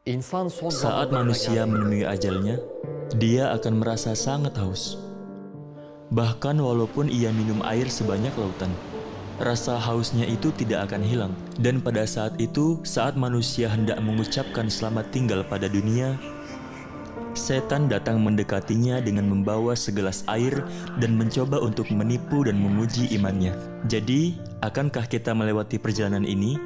İnsan son Saat zamanlarına manusia geldiğinde menemui ajalnya, dia akan merasa sangat haus. Bahkan walaupun ia minum air sebanyak lautan, rasa hausnya itu tidak akan hilang. Dan pada saat itu, saat manusia hendak mengucapkan selamat tinggal pada dunia, setan datang mendekatinya dengan membawa segelas air dan mencoba untuk menipu dan menguji imannya. Jadi, akankah kita melewati perjalanan ini?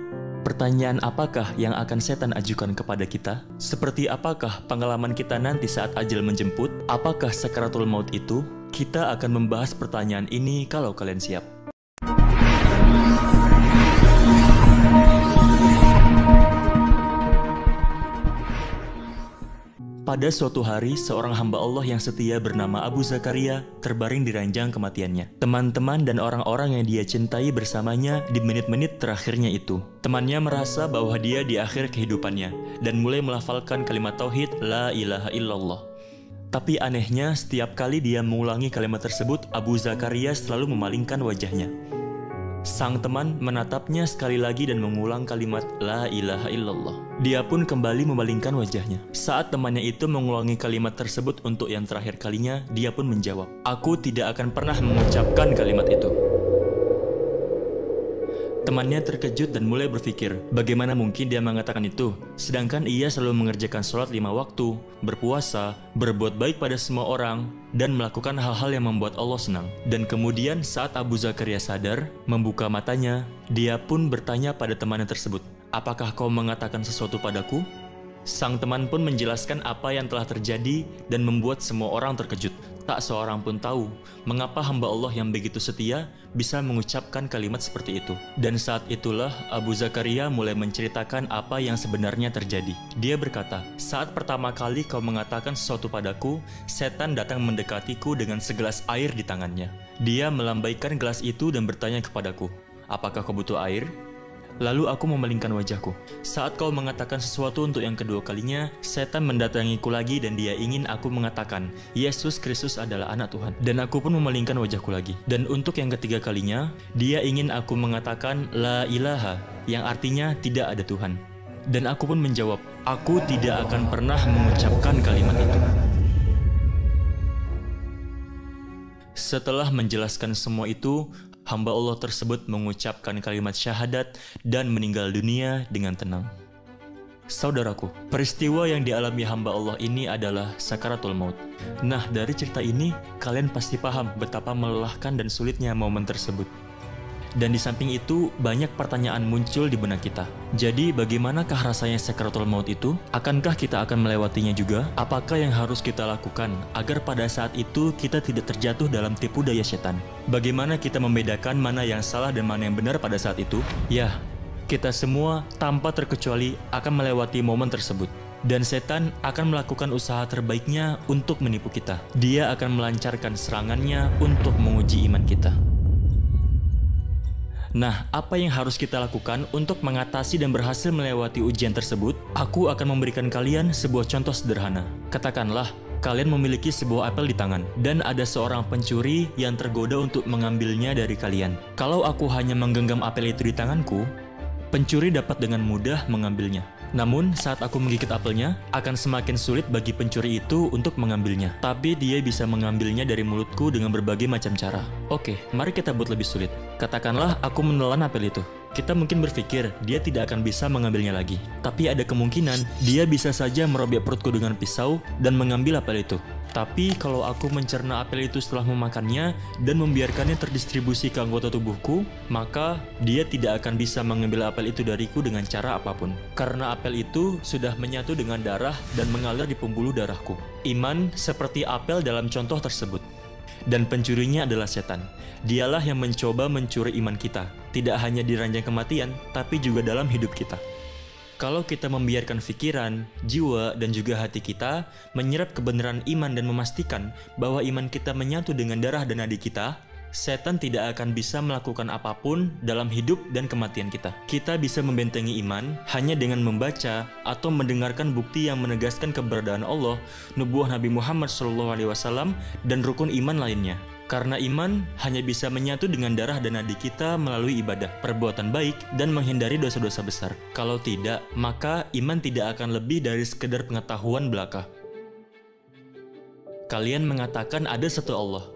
Pertanyaan apakah yang akan setan ajukan kepada kita? Seperti apakah pengalaman kita nanti saat ajal menjemput? Apakah sakaratul maut itu? Kita akan membahas pertanyaan ini kalau kalian siap. Pada suatu hari, seorang hamba Allah yang setia bernama Abu Zakaria terbaring di ranjang kematiannya. Teman-teman dan orang-orang yang dia cintai bersamanya di menit-menit terakhirnya itu. Temannya merasa bahwa dia di akhir kehidupannya dan mulai melafalkan kalimat tauhid La ilaha illallah. Tapi anehnya, setiap kali dia mengulangi kalimat tersebut, Abu Zakaria selalu memalingkan wajahnya. Sang teman menatapnya sekali lagi dan mengulang kalimat La ilaha illallah. Dia pun kembali memalingkan wajahnya. Saat temannya itu mengulangi kalimat tersebut untuk yang terakhir kalinya, dia pun menjawab, "Aku tidak akan pernah mengucapkan kalimat itu." Temannya terkejut dan mulai berpikir, bagaimana mungkin dia mengatakan itu, sedangkan ia selalu mengerjakan sholat 5 waktu, berpuasa, berbuat baik pada semua orang, dan melakukan hal-hal yang membuat Allah senang. Dan kemudian saat Abu Zakaria sadar, membuka matanya, dia pun bertanya pada temannya tersebut, "Apakah kau mengatakan sesuatu padaku?" Sang teman pun menjelaskan apa yang telah terjadi dan membuat semua orang terkejut. Tak seorang pun tahu mengapa hamba Allah yang begitu setia bisa mengucapkan kalimat seperti itu. Dan saat itulah Abu Zakaria mulai menceritakan apa yang sebenarnya terjadi. Dia berkata, "Saat pertama kali kau mengatakan sesuatu padaku, setan datang mendekatiku dengan segelas air di tangannya. Dia melambaikan gelas itu dan bertanya kepadaku, 'Apakah kau butuh air?' Lalu aku memalingkan wajahku. Saat kau mengatakan sesuatu untuk yang kedua kalinya, setan mendatangiku lagi dan dia ingin aku mengatakan, 'Yesus Kristus adalah anak Tuhan.' Dan aku pun memalingkan wajahku lagi. Dan untuk yang ketiga kalinya, dia ingin aku mengatakan La ilaha, yang artinya tidak ada Tuhan. Dan aku pun menjawab, aku tidak akan pernah mengucapkan kalimat itu." Setelah menjelaskan semua itu, hamba Allah tersebut mengucapkan kalimat syahadat dan meninggal dunia dengan tenang. Saudaraku, peristiwa yang dialami hamba Allah ini adalah sakaratul maut. Nah, dari cerita ini, kalian pasti paham betapa melelahkan dan sulitnya momen tersebut. Dan di samping itu, banyak pertanyaan muncul di benak kita. Jadi, bagaimanakah rasanya sakaratul maut itu? Akankah kita akan melewatinya juga? Apakah yang harus kita lakukan agar pada saat itu kita tidak terjatuh dalam tipu daya setan? Bagaimana kita membedakan mana yang salah dan mana yang benar pada saat itu? Ya, kita semua tanpa terkecuali akan melewati momen tersebut. Dan setan akan melakukan usaha terbaiknya untuk menipu kita. Dia akan melancarkan serangannya untuk menguji iman kita. Nah, apa yang harus kita lakukan untuk mengatasi dan berhasil melewati ujian tersebut? Aku akan memberikan kalian sebuah contoh sederhana. Katakanlah, kalian memiliki sebuah apel di tangan, dan ada seorang pencuri yang tergoda untuk mengambilnya dari kalian. Kalau aku hanya menggenggam apel itu di tanganku, pencuri dapat dengan mudah mengambilnya. Namun, saat aku menggigit apelnya, akan semakin sulit bagi pencuri itu untuk mengambilnya. Tapi dia bisa mengambilnya dari mulutku dengan berbagai macam cara. Oke, mari kita buat lebih sulit. Katakanlah aku menelan apel itu. Kita mungkin berpikir dia tidak akan bisa mengambilnya lagi. Tapi ada kemungkinan dia bisa saja merobek perutku dengan pisau dan mengambil apel itu. Tapi kalau aku mencerna apel itu setelah memakannya dan membiarkannya terdistribusi ke anggota tubuhku, maka dia tidak akan bisa mengambil apel itu dariku dengan cara apapun. Karena apel itu sudah menyatu dengan darah dan mengalir di pembuluh darahku. Iman seperti apel dalam contoh tersebut. Dan pencurinya adalah setan. Dialah yang mencoba mencuri iman kita, tidak hanya di ranjang kematian, tapi juga dalam hidup kita. Kalau kita membiarkan pikiran, jiwa, dan juga hati kita menyerap kebenaran iman dan memastikan bahwa iman kita menyatu dengan darah dan nadi kita, setan tidak akan bisa melakukan apapun dalam hidup dan kematian kita. Kita bisa membentengi iman hanya dengan membaca atau mendengarkan bukti yang menegaskan keberadaan Allah, nubuah Nabi Muhammad SAW, dan rukun iman lainnya. Karena iman hanya bisa menyatu dengan darah dan nadi kita melalui ibadah, perbuatan baik, dan menghindari dosa-dosa besar. Kalau tidak, maka iman tidak akan lebih dari sekedar pengetahuan belaka. Kalian mengatakan ada satu Allah.